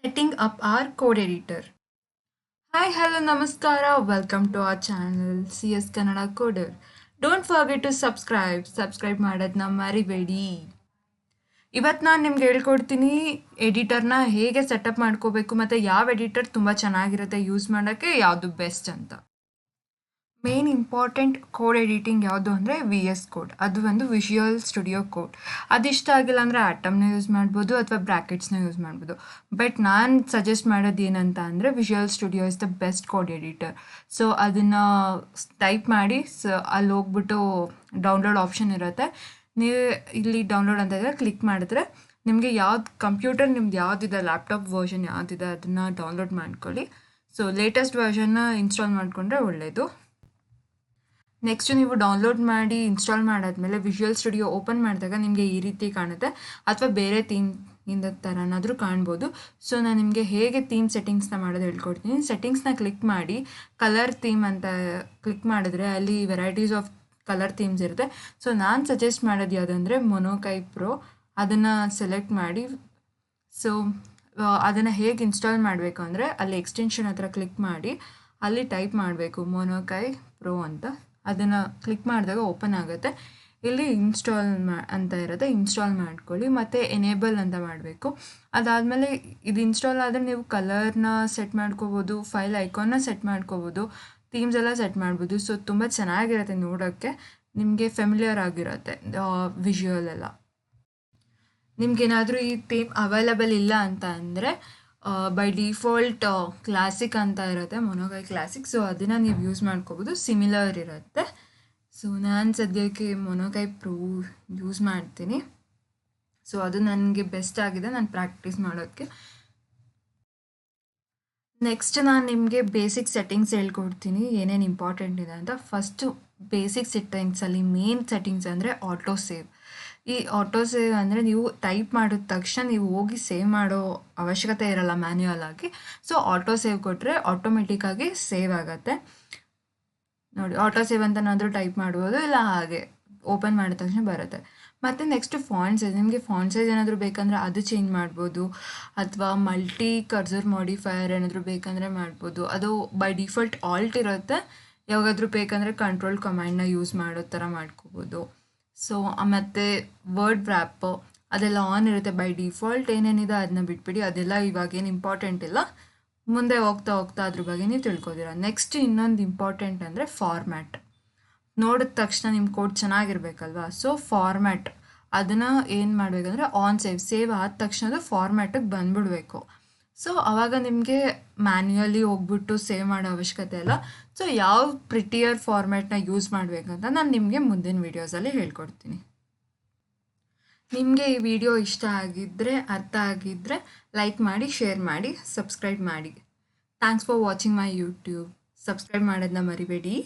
Setting up our code editor. Hi, hello, namaskara. Welcome to our channel CS Kannada Coder. Don't forget to subscribe. Subscribe ಮಾಡೋದನ್ನ ಮರಿಬೇಡಿ. ಇವತ್ತು ನಾನು ನಿಮ್ಗೆ ಹೇಳ್ಕೊಡ್ತೀನಿ ಎಡಿಟರ್ನ ಹೇಗೆ ಸೆಟಪ್ ಮಾಡ್ಕೋಬೇಕು ಮತ್ತು ಯಾವ ಎಡಿಟರ್ ತುಂಬ ಚೆನ್ನಾಗಿರುತ್ತೆ ಯೂಸ್ ಮಾಡೋಕ್ಕೆ ಯಾವುದು ಬೆಸ್ಟ್ ಅಂತ. ಮೇನ್ ಇಂಪಾರ್ಟೆಂಟ್ ಕೋಡ್ ಎಡಿಟಿಂಗ್ ಯಾವುದು ಅಂದರೆ ವಿ ಎಸ್ ಕೋಡ್. ಅದು ಒಂದು ವಿಷುವಲ್ ಸ್ಟುಡಿಯೋ ಕೋಡ್. ಅದಿಷ್ಟ ಆಗಿಲ್ಲ ಅಂದರೆ ಆಟಮ್ನ ಯೂಸ್ ಮಾಡ್ಬೋದು ಅಥವಾ ಬ್ರ್ಯಾಕೆಟ್ಸ್ನ ಯೂಸ್ ಮಾಡ್ಬೋದು. ಬಟ್ ನಾನು ಸಜೆಸ್ಟ್ ಮಾಡೋದು ಏನಂತ ಅಂದರೆ visual studio is the best code editor. So ಅದನ್ನು ಟೈಪ್ ಮಾಡಿ ಅಲ್ಲಿ ಹೋಗ್ಬಿಟ್ಟು ಡೌನ್ಲೋಡ್ ಆಪ್ಷನ್ ಇರುತ್ತೆ. ನೀವು ಇಲ್ಲಿ ಡೌನ್ಲೋಡ್ ಅಂತ ಇದ್ದರೆ ಕ್ಲಿಕ್ ಮಾಡಿದ್ರೆ ನಿಮಗೆ ಯಾವ್ದು ಕಂಪ್ಯೂಟರ್ ನಿಮ್ದು ಯಾವುದಿದೆ, ಲ್ಯಾಪ್ಟಾಪ್ ವರ್ಷನ್ ಯಾವುದಿದೆ ಅದನ್ನು ಡೌನ್ಲೋಡ್ ಮಾಡ್ಕೊಳ್ಳಿ. ಸೊ ಲೇಟೆಸ್ಟ್ ವರ್ಷನ್ನ ಇನ್ಸ್ಟಾಲ್ ಮಾಡಿಕೊಂಡ್ರೆ ಒಳ್ಳೆಯದು. ನೆಕ್ಸ್ಟ್ ನೀವು ಡೌನ್ಲೋಡ್ ಮಾಡಿ ಇನ್ಸ್ಟಾಲ್ ಮಾಡಾದ್ಮೇಲೆ ವಿಷುವಲ್ ಸ್ಟುಡಿಯೋ ಓಪನ್ ಮಾಡಿದಾಗ ನಿಮಗೆ ಈ ರೀತಿ ಕಾಣುತ್ತೆ, ಅಥವಾ ಬೇರೆ ಥೀಮಿಂದ ಥರನಾದರೂ ಕಾಣ್ಬೋದು. ಸೊ ನಾನು ನಿಮಗೆ ಹೇಗೆ ಥೀಮ್ ಸೆಟ್ಟಿಂಗ್ಸ್ನ ಮಾಡೋದು ಹೇಳ್ಕೊಡ್ತೀನಿ. ಸೆಟ್ಟಿಂಗ್ಸ್ನ ಕ್ಲಿಕ್ ಮಾಡಿ ಕಲರ್ ಥೀಮ್ ಅಂತ ಕ್ಲಿಕ್ ಮಾಡಿದ್ರೆ ಅಲ್ಲಿ ವೆರೈಟೀಸ್ ಆಫ್ ಕಲರ್ ಥೀಮ್ಸ್ ಇರುತ್ತೆ. ಸೊ ನಾನು ಸಜೆಸ್ಟ್ ಮಾಡೋದು ಯಾವುದಂದರೆ ಮೊನೊಕೈ ಪ್ರೋ. ಅದನ್ನು ಸೆಲೆಕ್ಟ್ ಮಾಡಿ ಸೊ ಅದನ್ನು ಹೇಗೆ ಇನ್ಸ್ಟಾಲ್ ಮಾಡಬೇಕು ಅಂದರೆ ಅಲ್ಲಿ ಎಕ್ಸ್ಟೆನ್ಷನ್ ಹತ್ರ ಕ್ಲಿಕ್ ಮಾಡಿ ಅಲ್ಲಿ ಟೈಪ್ ಮಾಡಬೇಕು ಮೊನೊಕೈ ಪ್ರೋ ಅಂತ. ಅದನ್ನು ಕ್ಲಿಕ್ ಮಾಡಿದಾಗ ಓಪನ್ ಆಗುತ್ತೆ. ಇಲ್ಲಿ ಇನ್ಸ್ಟಾಲ್ ಅಂತ ಇರುತ್ತೆ, ಇನ್ಸ್ಟಾಲ್ ಮಾಡ್ಕೊಳ್ಳಿ ಮತ್ತು ಎನೇಬಲ್ ಅಂತ ಮಾಡಬೇಕು. ಅದಾದಮೇಲೆ ಇದು ಇನ್ಸ್ಟಾಲ್ ಆದರೆ ನೀವು ಕಲರ್ನ ಸೆಟ್ ಮಾಡ್ಕೋಬೋದು, ಫೈಲ್ ಐಕಾನ್ನ ಸೆಟ್ ಮಾಡ್ಕೋಬೋದು, ಥೀಮ್ಸ್ ಎಲ್ಲ ಸೆಟ್ ಮಾಡ್ಬೋದು. ಸೊ ತುಂಬ ಚೆನ್ನಾಗಿರುತ್ತೆ ನೋಡೋಕ್ಕೆ, ನಿಮಗೆ ಫೆಮಿಲಿಯರ್ ಆಗಿರುತ್ತೆ ವಿಷುವಲ್ ಎಲ್ಲ. ನಿಮ್ಗೇನಾದರೂ ಈ ಥೀಮ್ ಅವೈಲಬಲ್ ಇಲ್ಲ ಅಂತ ಅಂದರೆ ಬೈ ಡಿಫಾಲ್ಟ್ ಕ್ಲಾಸಿಕ್ ಅಂತ ಇರುತ್ತೆ, ಮೊನೊಕೈ ಕ್ಲಾಸಿಕ್. ಸೊ ಅದನ್ನು ನೀವು ಯೂಸ್ ಮಾಡ್ಕೋಬೋದು, ಸಿಮಿಲರ್ ಇರುತ್ತೆ. ಸೊ ನಾನು ಸದ್ಯಕ್ಕೆ ಮೊನೊಕೈ ಪ್ರೋ ಯೂಸ್ ಮಾಡ್ತೀನಿ. ಸೊ ಅದು ನನಗೆ ಬೆಸ್ಟ್ ಆಗಿದೆ ನಾನು ಪ್ರಾಕ್ಟೀಸ್ ಮಾಡೋಕ್ಕೆ. ನೆಕ್ಸ್ಟ್ ನಾನು ನಿಮಗೆ ಬೇಸಿಕ್ ಸೆಟ್ಟಿಂಗ್ಸ್ ಹೇಳ್ಕೊಡ್ತೀನಿ ಏನೇನು ಇಂಪಾರ್ಟೆಂಟ್ ಇದೆ ಅಂತ. ಫಸ್ಟು ಬೇಸಿಕ್ ಸೆಟ್ಟಿಂಗ್ಸಲ್ಲಿ ಮೇನ್ ಸೆಟ್ಟಿಂಗ್ಸ್ ಅಂದರೆ ಆಟೋ ಸೇವ್. ಈ ಆಟೋ ಸೇವ್ ಅಂದರೆ ನೀವು ಟೈಪ್ ಮಾಡಿದ ತಕ್ಷಣ ನೀವು ಹೋಗಿ ಸೇವ್ ಮಾಡೋ ಅವಶ್ಯಕತೆ ಇರಲ್ಲ ಮ್ಯಾನ್ಯುಯಲ್ ಆಗಿ. ಸೊ ಆಟೋ ಸೇವ್ ಕೊಟ್ಟರೆ ಆಟೋಮೆಟಿಕ್ಕಾಗಿ ಸೇವ್ ಆಗುತ್ತೆ ನೋಡಿ. ಆಟೋ ಸೇವ್ ಅಂತನಾದರೂ ಟೈಪ್ ಮಾಡ್ಬೋದು, ಇಲ್ಲ ಹಾಗೆ ಓಪನ್ ಮಾಡಿದ ತಕ್ಷಣ ಬರುತ್ತೆ. ಮತ್ತು ನೆಕ್ಸ್ಟ್ ಫಾಂಟ್ ಸೈಜ್. ನಿಮಗೆ ಫಾಂಟ್ ಸೈಜ್ ಏನಾದರೂ ಬೇಕಂದರೆ ಅದು ಚೇಂಜ್ ಮಾಡ್ಬೋದು, ಅಥವಾ ಮಲ್ಟಿ ಕರ್ಸರ್ ಮಾಡಿಫೈಯರ್ ಏನಾದರೂ ಬೇಕಂದರೆ ಮಾಡ್ಬೋದು. ಅದು ಬೈ ಡಿಫಾಲ್ಟ್ ಆಲ್ಟ್ ಇರುತ್ತೆ, ಯಾವಾಗಾದರೂ ಬೇಕಂದರೆ ಕಂಟ್ರೋಲ್ ಕಮಾಂಡ್ನ ಯೂಸ್ ಮಾಡೋ ಥರ ಮಾಡ್ಕೋಬೋದು. ಸೊ ಮತ್ತು ವರ್ಡ್ ವ್ರ್ಯಾಪ್ ಅದೆಲ್ಲ ಆನ್ ಇರುತ್ತೆ ಬೈ ಡಿಫಾಲ್ಟ್. ಏನೇನಿದೆ ಅದನ್ನ ಬಿಟ್ಬಿಡಿ, ಅದೆಲ್ಲ ಇವಾಗೇನು ಇಂಪಾರ್ಟೆಂಟ್ ಇಲ್ಲ, ಮುಂದೆ ಹೋಗ್ತಾ ಹೋಗ್ತಾ ಅದ್ರ ಬಗ್ಗೆ ನೀವು ತಿಳ್ಕೊತೀರ. ನೆಕ್ಸ್ಟ್ ಇನ್ನೊಂದು ಇಂಪಾರ್ಟೆಂಟ್ ಅಂದರೆ ಫಾರ್ಮ್ಯಾಟ್. ನೋಡಿದ ತಕ್ಷಣ ನಿಮ್ಮ ಕೋಡ್ ಚೆನ್ನಾಗಿರ್ಬೇಕಲ್ವಾ. ಸೊ ಫಾರ್ಮ್ಯಾಟ್ ಅದನ್ನು ಏನು ಮಾಡಬೇಕಂದ್ರೆ ಆನ್ ಸೇವ್ ಆದ ತಕ್ಷಣ ಅದು ಫಾರ್ಮ್ಯಾಟಿಗೆ ಬಂದ್ಬಿಡಬೇಕು. ಸೊ ಆವಾಗ ನಿಮಗೆ ಮ್ಯಾನ್ಯುಯಲಿ ಹೋಗ್ಬಿಟ್ಟು ಸೇವ್ ಮಾಡೋ ಅವಶ್ಯಕತೆ ಇಲ್ಲ. ಸೊ ಯಾವ ಪ್ರಿಟಿಯರ್ ಫಾರ್ಮ್ಯಾಟ್ನ ಯೂಸ್ ಮಾಡಬೇಕಂತ ನಾನು ನಿಮಗೆ ಮುಂದಿನ ವೀಡಿಯೋಸಲ್ಲಿ ಹೇಳ್ಕೊಡ್ತೀನಿ. ನಿಮಗೆ ಈ ವಿಡಿಯೋ ಇಷ್ಟ ಆಗಿದ್ದರೆ, ಅರ್ಥ ಆಗಿದ್ದರೆ ಲೈಕ್ ಮಾಡಿ, ಶೇರ್ ಮಾಡಿ, ಸಬ್ಸ್ಕ್ರೈಬ್ ಮಾಡಿ. Thanks for watching my YouTube. Subscribe ಮಾಡೋದನ್ನ ಮರಿಬೇಡಿ.